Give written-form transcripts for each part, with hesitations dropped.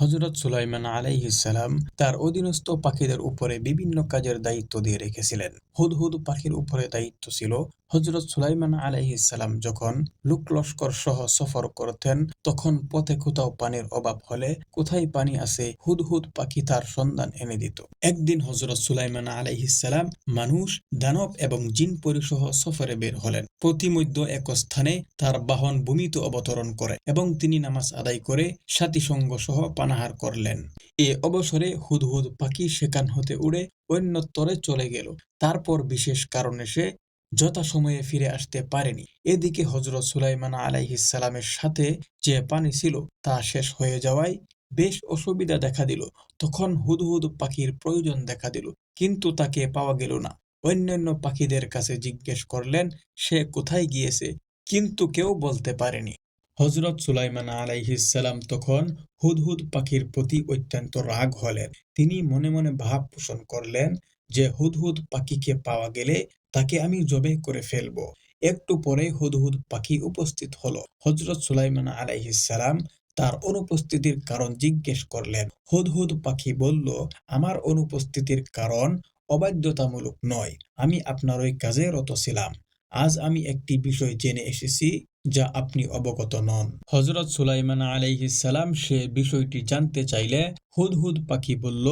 হযরত সুলাইমান আলাইহিস সালাম তার অধীনস্থ পাখিদের উপরে বিভিন্ন কাজের দায়িত্ব দিয়ে রেখেছিলেন। হুদহুদ পাখির উপরে দায়িত্ব ছিল হযরত সুলাইমান আলাইহিস সালাম যখন লোক-লস্কর সহ সফর করতেন, তখন পথে কোথাও পানির অভাব হলে কোথায় পানি আছে হুদহুদ পাখি তার সন্ধান এনে দিত। একদিন হযরত সুলাইমান আলাইহিস সালাম মানুষ, দানব এবং জিন পরিসহ সফরে বের হলেন। প্রতিমধ্যে এক স্থানে তার বাহন ভূমিতে অবতরণ করে এবং তিনি নামাজ আদায় করে সাথী সঙ্গ সহ পানাহার করলেন। এ অবসরে হুদহুদ পাখি সেখান হতে উড়ে অন্যত্বরে চলে গেল। তারপর বিশেষ কারণে সে যথাসময়ে ফিরে আসতে পারেনি। এদিকে হযরত সুলাইমান আলাইহিস সালামের সাথে যে পানি ছিল তা শেষ হয়ে যাওয়ায় বেশ অসুবিধা দেখা দিল। তখন হুদহুদ পাখির প্রয়োজন দেখা দিল, কিন্তু তাকে পাওয়া গেল না। অন্যান্য পাখিদের কাছে জিজ্ঞেস করলেন সে কোথায় গিয়েছে, কিন্তু কেউ বলতে পারেনি। হযরত সুলাইমান আলাইহিস সালাম তখন হুদহুদ পাখির প্রতি অত্যন্ত রাগ হলেন। তিনি মনে মনে ভাব পোষণ করলেন যে হুদহুদ পাখিকে পাওয়া গেলে তাকে আমি জবে করে ফেলব। একটু পরে হুদহুদ পাখি উপস্থিত হলো। হযরত সুলাইমান আলাইহিস সালাম তার অনুপস্থিতির কারণ জিজ্ঞেস করলেন। হুদহুদ পাখি বলল, আমার অনুপস্থিতির কারণ অবাধ্যতামূলক নয়, আমি আপনার ওই কাজে রত ছিলাম। আজ আমি একটি বিষয় জেনে এসেছি যা আপনি অবগত নন। হযরত সুলাইমান আলাইহিস সালাম সে বিষয়টি জানতে চাইলে হুদহুদ পাখি বলল,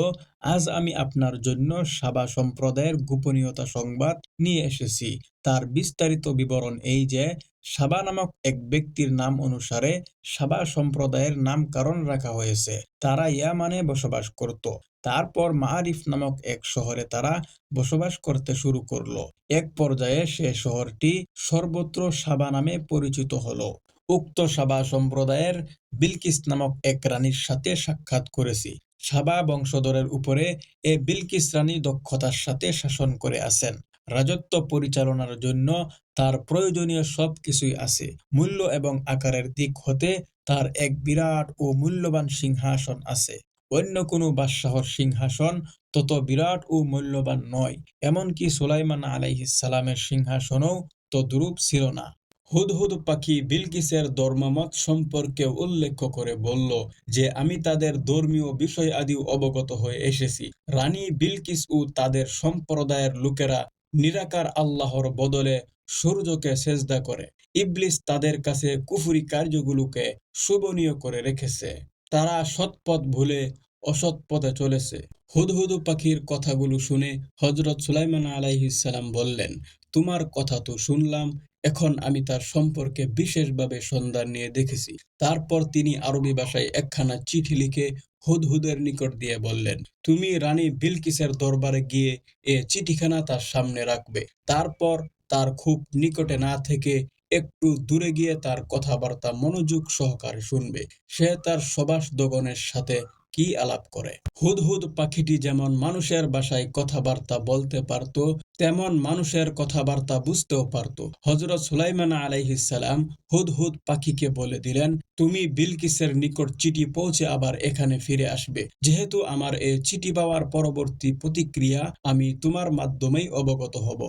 আজ আমি আপনার জন্য সাবা সম্প্রদায়ের গোপনীয়তা সংবাদ নিয়ে এসেছি। তার বিস্তারিত বিবরণ এই যে, সাবা নামক এক ব্যক্তির নাম অনুসারে সাবা সম্প্রদায়ের নামকরণ রাখা হয়েছে। তারা ইয়ামানে বসবাস করত। তারপর মাআরিফ নামক এক শহরে তারা বসবাস করতে শুরু করলো। এক পর্যায়ে সে শহরটি সর্বত্র সাবা নামে পরিচিত হলো। উক্ত সাবা সম্প্রদায়ের বিলকিস নামক এক রানীর সাথে সাক্ষাৎ করেছি। সাবা বংশধরের উপরে এ বিলকিস রানী দক্ষতার সাথে শাসন করে আছেন। রাজত্ব পরিচালনার জন্য তার প্রয়োজনীয় সব কিছুই আছে। মূল্য এবং আকারের দিক হতে তার এক বিরাট ও মূল্যবান সিংহাসন আছে। অন্য কোনো বাদশাহর সিংহাসন তত বিরাট ও মূল্যবান নয়। এমনকি সুলাইমান আলাইহিস সালামের সিংহাসনও তদ্রূপ ছিল না। হুদহুদ পাখি বিলকিসের ধর্মমত সম্পর্কে উল্লেখ করে বলল যে, আমি তাদের ধর্মীয় বিষয় আদি অবগত হয়ে এসেছি। রানী বিলকিস ও তাদের সম্প্রদায়ের লোকেরা নিরাকার আল্লাহর বদলে সূর্যকে সেজদা করে। ইবলিস তাদের কাছে কুফরি কার্যগুলোকে শোভনীয় করে রেখেছে। তারা সৎপথ ভুলে অসৎ পথে চলেছে। হুদহুদ পাখির কথাগুলো শুনে হযরত সুলাইমান আলাইহিস সালাম বললেন, তোমার কথা তো শুনলাম, এখন আমি তার সম্পর্কে বিশেষভাবে সন্ধান নিয়ে দেখেছি। তারপর তিনি আরবি ভাষায় একখানা চিঠি লিখে হুদহুদের নিকট দিয়ে বললেন, তুমি রানী বিলকিসের দরবারে গিয়ে এ চিঠিখানা তার সামনে রাখবে। তারপর তার খুব নিকটে না থেকে একটু দূরে গিয়ে তার কথাবার্তা মনোযোগ সহকারে শুনবে। সে তার সভাসদগণের সাথে কি আলাপ করে। হুদহুদ পাখিটি যেমন মানুষের ভাষায় কথাবার্তা বলতে পারত, তেমন মানুষের কথাবার্তা বুঝতেও পারত। হযরত সুলাইমান আলাইহিস সালাম হুদহুদ পাখিকে বলে দিলেন, তুমি বিলকিসের নিকট চিঠি পৌঁছে আবার এখানে ফিরে আসবে। যেহেতু আমার এই চিঠি পাওয়ার পরবর্তী প্রতিক্রিয়া আমি তোমার মাধ্যমেই অবগত হব।